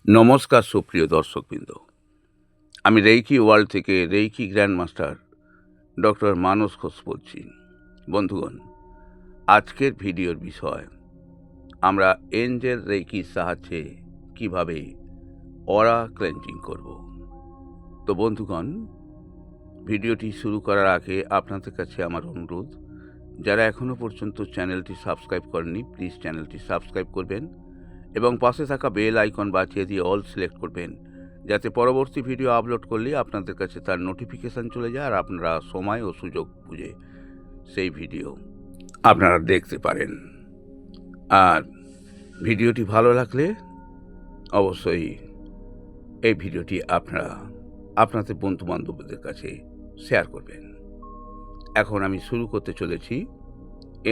নমস্কার সুপ্রিয় দর্শকবৃন্দ। আমি রেইকি ওয়ার্ল্ড থেকে রেইকি গ্র্যান্ড মাস্টার ডক্টর মানস ঘোষ বলছি। বন্ধুগণ, আজকের ভিডিওর বিষয় আমরা এঞ্জেল রেইকির সাহায্যে কিভাবে অরা ক্লেনজিং করব। তো বন্ধুগণ, ভিডিওটি শুরু করার আগে আপনাদের কাছে আমার অনুরোধ, যারা এখনও পর্যন্ত চ্যানেলটি সাবস্ক্রাইব করেননি প্লিজ চ্যানেলটি সাবস্ক্রাইব করবেন এবং পাশে থাকা বেল আইকন বাজিয়ে দিয়ে অল সিলেক্ট করবেন, যাতে পরবর্তী ভিডিও আপলোড করলে আপনাদের কাছে তার নোটিফিকেশান চলে যায় আর আপনারা সময় ও সুযোগ বুঝে সেই ভিডিও আপনারা দেখতে পারেন। আর ভিডিওটি ভালো লাগলে অবশ্যই এই ভিডিওটি আপনারা আপনাদের বন্ধুবান্ধবদের কাছে শেয়ার করবেন। এখন আমি শুরু করতে চলেছি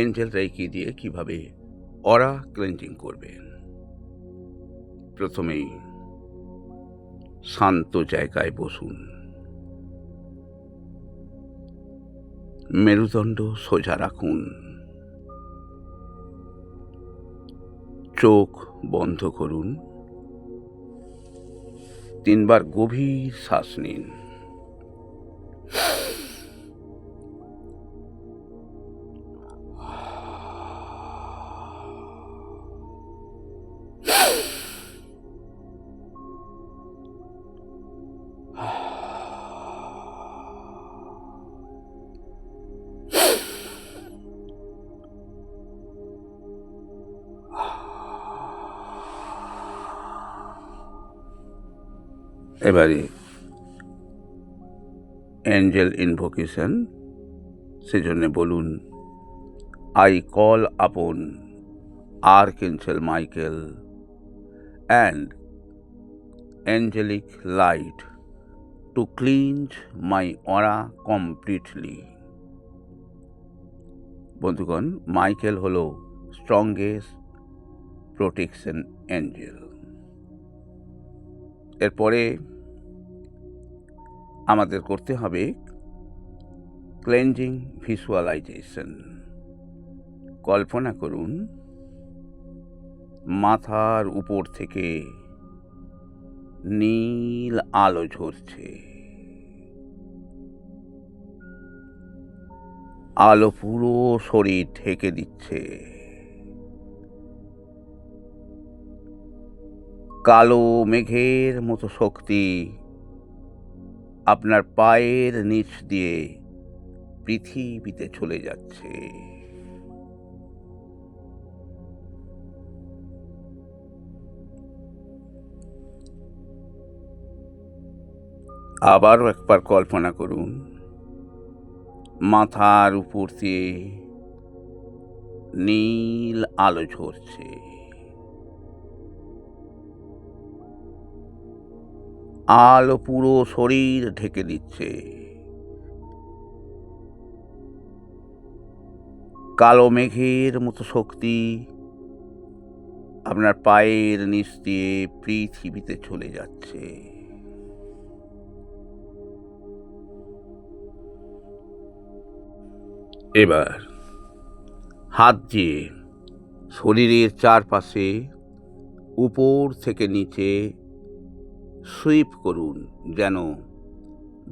এঞ্জেল রেইকি দিয়ে কিভাবে অরা ক্লেনজিং করবেন। প্রথমেই শান্ত জায়গায় বসুন, মেরুদণ্ড সোজা রাখুন, চোখ বন্ধ করুন, 3 বার গভীর শ্বাস নিন। এবারে এঞ্জেল ইনভোকেশন, সেজন্য বলুন, I call upon archangel Michael and angelic light to cleanse my aura completely. বন্ধুগণ, মাইকেল হলো স্ট্রংগেস্ট প্রোটেকশন অ্যাঞ্জেল। এরপরে আমাদের করতে হবে ক্লেনজিং ভিজুয়ালাইজেশন। কল্পনা করুন, মাথার উপর থেকে নীল আলো ঝরছে, আলো পুরো শরীর ঢেকে দিচ্ছে। কালো মেঘের মতো শক্তি আপনার পায়ের নিচ দিয়ে পৃথিবীতে চলে যাচ্ছে। আবারও একবার কল্পনা করুন, মাথার উপর দিয়ে নীল আলো ঝরছে, আলো পুরো শরীর ঢেকে দিচ্ছে। কালো মেঘের মতো শক্তি আপনার পায়ের নিচ দিয়ে পৃথিবীতে চলে যাচ্ছে। এবার হাত দিয়ে শরীরের চারপাশে উপর থেকে নিচে সুইপ করুন, যেন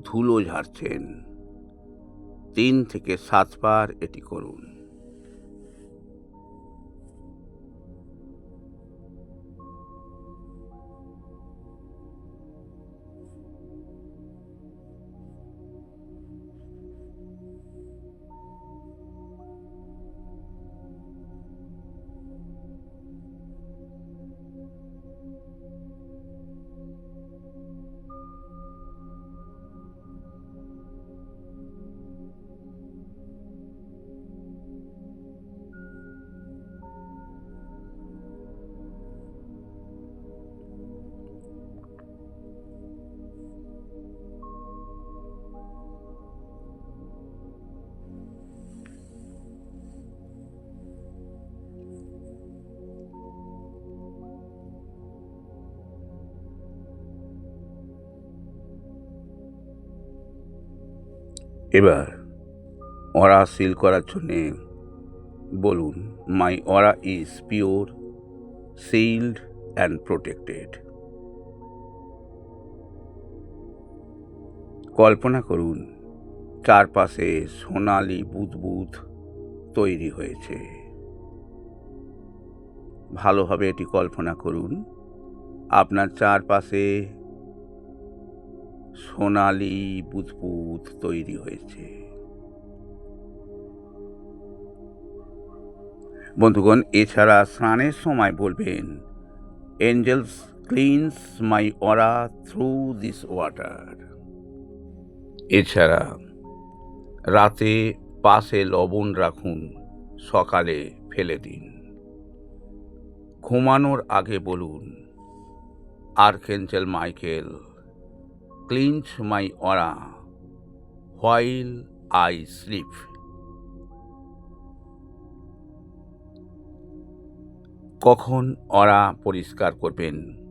ধুলো ঝাড়ছেন। 3 থেকে 7 বার এটি করুন। এবার অরা সিল করার জন্যে বলুন, my aura is pure, sealed and protected. কল্পনা করুন চারপাশে সোনালি বুদবুদ তৈরি হয়েছে। ভালোভাবে এটি কল্পনা করুন, আপনার চারপাশে সোনালি বুদবুদ তৈরি হয়েছে। বন্ধুগণ, এছাড়া স্নানের সময় বলবেন, angels cleanse my aura through this water. এছাড়া রাতে পাশে লবণ রাখুন, সকালে ফেলে দিন। ঘুমানোর আগে বলুন, archangel Michael cleanse my aura while I sleep. কখন অরা পরিষ্কার করবেন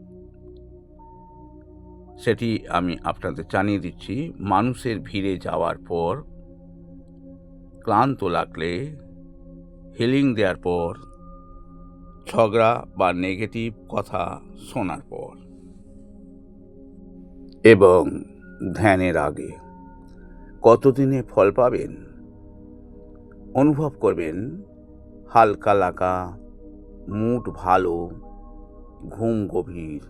সেটি আমি আপনাদের জানিয়ে দিচ্ছি। মানুষের ভিড়ে যাওয়ার পর, ক্লান্ত লাগলে, হিলিং দেওয়ার পর, ঝগড়া বা নেগেটিভ কথা শোনার পর এবং ধ্যানের আগে। কতদিনে ফল পাবেন? অনুভব করবেন হালকা লাগা, মুড ভালো, ঘুম গভীর।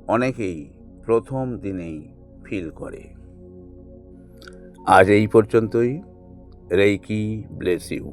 অনেকেই প্রথম দিনেই ফিল করে। আজ এই পর্যন্তই। Reiki bless you.